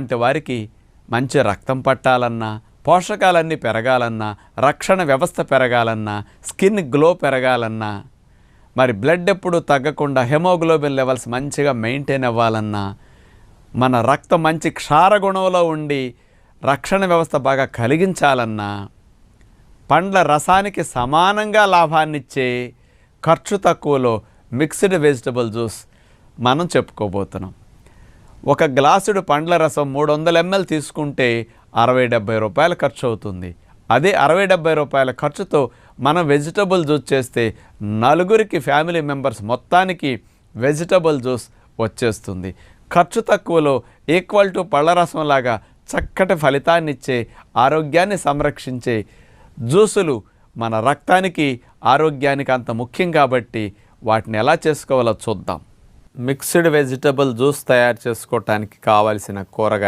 లాంటి వారికి మంచి రక్తం పట్టాలన్నా, పోషకాలన్నీ పెరగాలన్నా, రక్షణ వ్యవస్థ పెరగాలన్నా, స్కిన్ గ్లో పెరగాలన్నా, మరి బ్లడ్ ఎప్పుడు తగ్గకుండా హెమోగ్లోబిన్ లెవెల్స్ మంచిగా మెయింటైన్ అవ్వాలన్నా, మన రక్తం మంచి క్షారగుణంలో ఉండి రక్షణ వ్యవస్థ బాగా కలిగించాలన్నా, పండ్ల రసానికి సమానంగా లాభాన్నిచ్చే ఖర్చు తక్కువలో మిక్స్డ్ వెజిటబుల్ జ్యూస్ మనం చెప్పుకోబోతున్నాం. ఒక గ్లాసుడు పండ్ల రసం 300 ml తీసుకుంటే 60-70 రూపాయలు ఖర్చు అవుతుంది. అదే 60-70 రూపాయల ఖర్చుతో మనం వెజిటబుల్ జ్యూస్ చేస్తే నలుగురికి ఫ్యామిలీ మెంబర్స్ మొత్తానికి వెజిటబుల్ జ్యూస్ వచ్చేస్తుంది. ఖర్చు తక్కువలో ఈక్వల్ టు పళ్ళ రసం లాగా చక్కటి ఫలితాన్ని ఇచ్చే, ఆరోగ్యాన్ని సంరక్షించే జ్యూసులు మన రక్తానికి, ఆరోగ్యానికి అంత ముఖ్యం కాబట్టి వాటిని ఎలా చేసుకోవాలో చూద్దాం. మిక్స్డ్ వెజిటబుల్ జ్యూస్ తయారు చేసుకోవటానికి కావలసిన కూరగాయలు